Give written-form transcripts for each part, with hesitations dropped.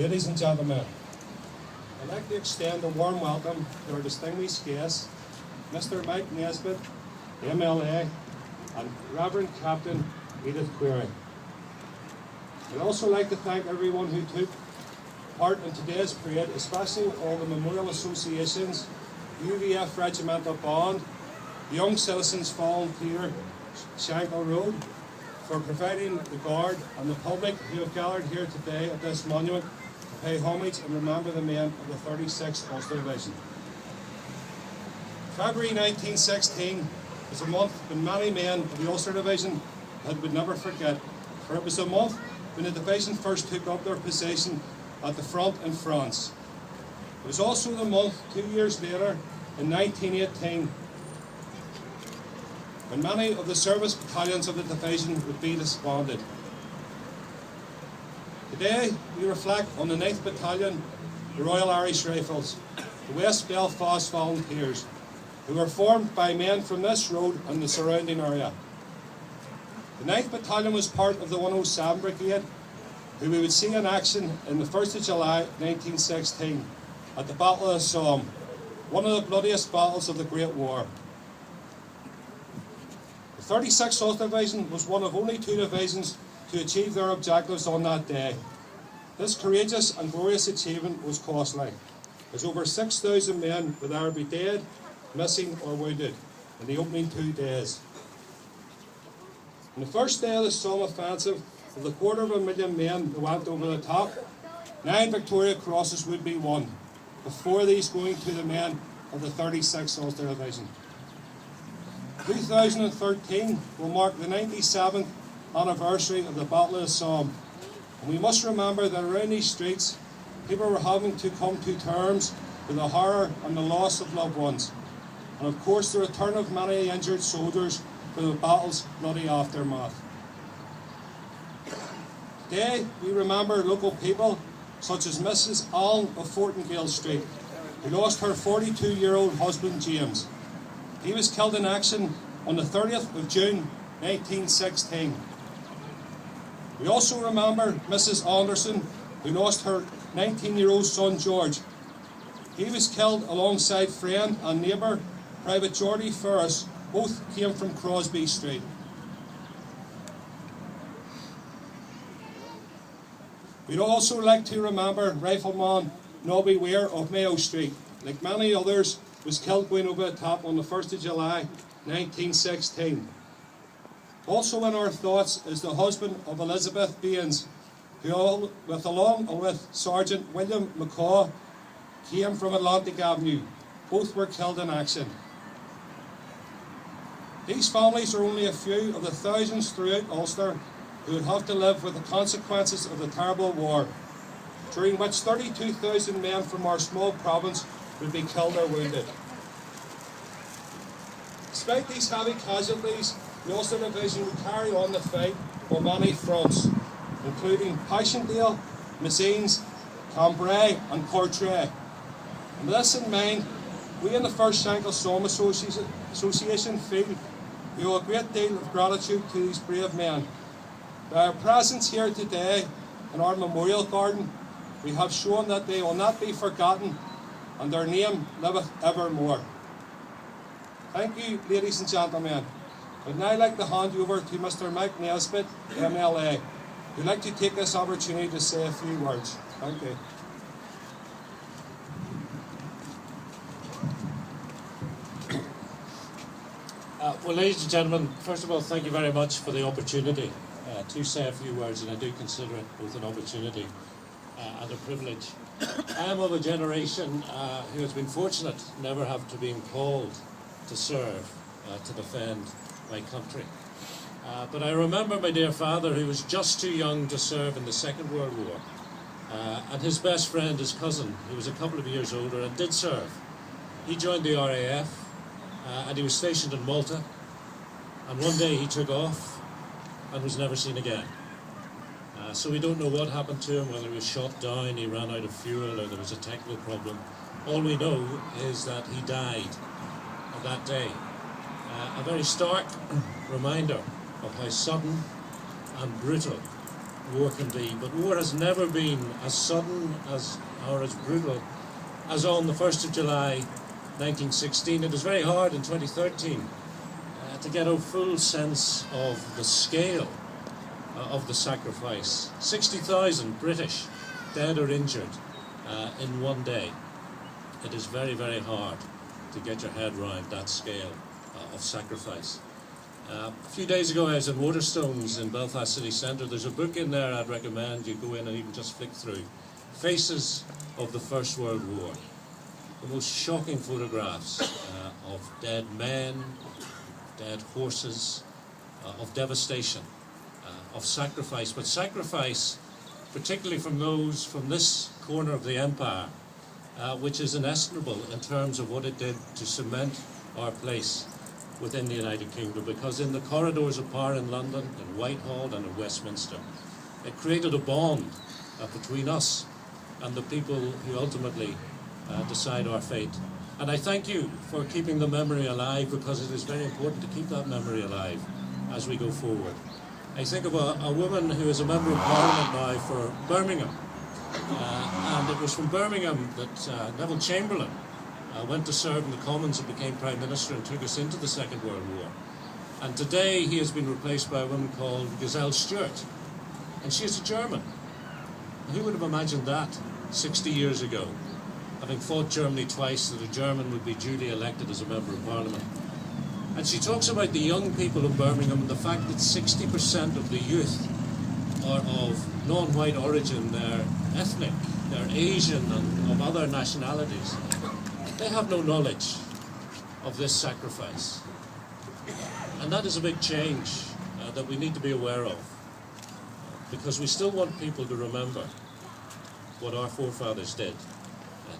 Ladies and gentlemen, I'd like to extend a warm welcome to our distinguished guests, Mr. Mike Nesbitt, MLA, and Reverend Captain Edith Query. I'd also like to thank everyone who took part in today's parade, especially all the memorial associations, UVF Regimental Bond, Young Citizens Volunteer Shankill Road, for providing the guard and the public who have gathered here today at this monument to pay homage and remember the men of the 36th Ulster Division. February 1916 was a month when many men of the Ulster Division would never forget, for it was a month when the division first took up their position at the front in France. It was also the month 2 years later, in 1918, when many of the service battalions of the division would be disbanded. Today, we reflect on the 9th Battalion, the Royal Irish Rifles, the West Belfast Volunteers, who were formed by men from this road and the surrounding area. The 9th Battalion was part of the 107 Brigade, who we would see in action in the 1st of July 1916 at the Battle of Somme, one of the bloodiest battles of the Great War. The 36th Ulster Division was one of only 2 divisions to achieve their objectives on that day. This courageous and glorious achievement was costly, as over 6,000 men would either be dead, missing or wounded in the opening 2 days. On the first day of the Somme offensive, of the 250,000 men who went over the top, 9 Victoria Crosses would be won, before these going to the men of the 36th Ulster Division. 2013 will mark the 97th anniversary of the Battle of Somme, and we must remember that around these streets, people were having to come to terms with the horror and the loss of loved ones, and of course the return of many injured soldiers from the battle's bloody aftermath. Today, we remember local people such as Mrs. Allen of Fortingale Street, who lost her 42-year-old husband James. He was killed in action on the 30th of June 1916. We also remember Mrs. Anderson, who lost her 19-year-old son George. He was killed alongside friend and neighbour Private Geordie Ferris. Both came from Crosby Street. We'd also like to remember Rifleman Nobby Weir of Mayo Street. Like many others, was killed going over the top on the 1st of July 1916. Also in our thoughts is the husband of Elizabeth Baines, who along with Sergeant William McCaw came from Atlantic Avenue. Both were killed in action. These families are only a few of the thousands throughout Ulster who would have to live with the consequences of the terrible war, during which 32,000 men from our small province would be killed or wounded. Despite these heavy casualties, the Ulster Division would carry on the fight on many fronts, including Passchendaele, Messines, Cambrai and Courtrai. And with this in mind, we in the 1st Shankill Somme Association feel we owe a great deal of gratitude to these brave men. By our presence here today in our memorial garden, we have shown that they will not be forgotten and their name liveth evermore. Thank you, ladies and gentlemen. I'd now like to hand you over to Mr. Mike Nesbitt, MLA, who'd like to take this opportunity to say a few words. Thank you. Well, ladies and gentlemen, first of all, thank you very much for the opportunity to say a few words, and I do consider it both an opportunity and a privilege. I am of a generation who has been fortunate never have to be called to serve, to defend my country. But I remember my dear father, who was just too young to serve in the Second World War, and his best friend, his cousin, who was a couple of years older and did serve. He joined the RAF, and he was stationed in Malta, and one day he took off and was never seen again. So we don't know what happened to him, whether he was shot down, he ran out of fuel, or there was a technical problem. All we know is that he died on that day. A very stark reminder of how sudden and brutal war can be, but war has never been as sudden as or as brutal as on the 1st of July 1916. It was very hard in 2013 to get a full sense of the scale of the sacrifice. 60,000 British dead or injured in one day. It is very, very hard to get your head around that scale of sacrifice. A few days ago I was in Waterstones in Belfast city centre. There's a book in there I'd recommend you go in and even just flick through. Faces of the First World War. The most shocking photographs of dead men, dead horses, of devastation, of sacrifice. But sacrifice, particularly from those from this corner of the empire, which is inestimable in terms of what it did to cement our place within the United Kingdom, because in the corridors of power in London, in Whitehall and in Westminster, it created a bond between us and the people who ultimately decide our fate. And I thank you for keeping the memory alive, because it is very important to keep that memory alive as we go forward. I think of a woman who is a member of Parliament now for Birmingham, and it was from Birmingham that Neville Chamberlain went to serve in the Commons and became Prime Minister and took us into the Second World War. And today he has been replaced by a woman called Gazelle Stewart, and she is a German. Who would have imagined that 60 years ago, having fought Germany twice, that a German would be duly elected as a Member of Parliament? And she talks about the young people of Birmingham and the fact that 60% of the youth are of non-white origin. They're ethnic, they're Asian and of other nationalities. They have no knowledge of this sacrifice. And that is a big change that we need to be aware of, because we still want people to remember what our forefathers did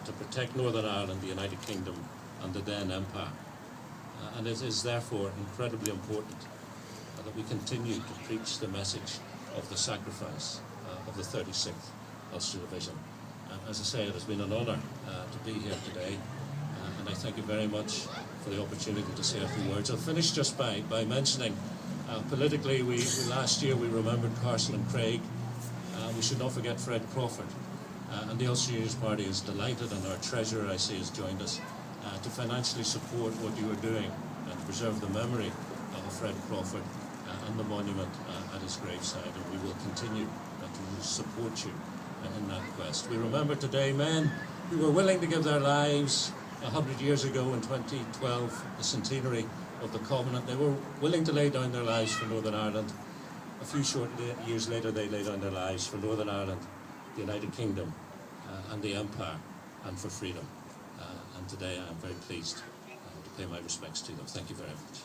to protect Northern Ireland, the United Kingdom and the then Empire. And it is therefore incredibly important that we continue to preach the message of the sacrifice of the 36th Ulster Division. As I say, it has been an honour to be here today, and I thank you very much for the opportunity to say a few words. I'll finish just by mentioning, politically, last year we remembered Carson and Craig. We should not forget Fred Crawford. And the Ulster Unionist Party is delighted, and our Treasurer, I see, has joined us to financially support what you are doing and to preserve the memory of Fred Crawford and the monument at his graveside. And we will continue to support you in that quest. We remember today men who were willing to give their lives 100 years ago in 2012, the centenary of the Covenant. They were willing to lay down their lives for Northern Ireland. A few short years later, they laid down their lives for Northern Ireland, the United Kingdom and the Empire, and for freedom. And today I am very pleased to pay my respects to them. Thank you very much.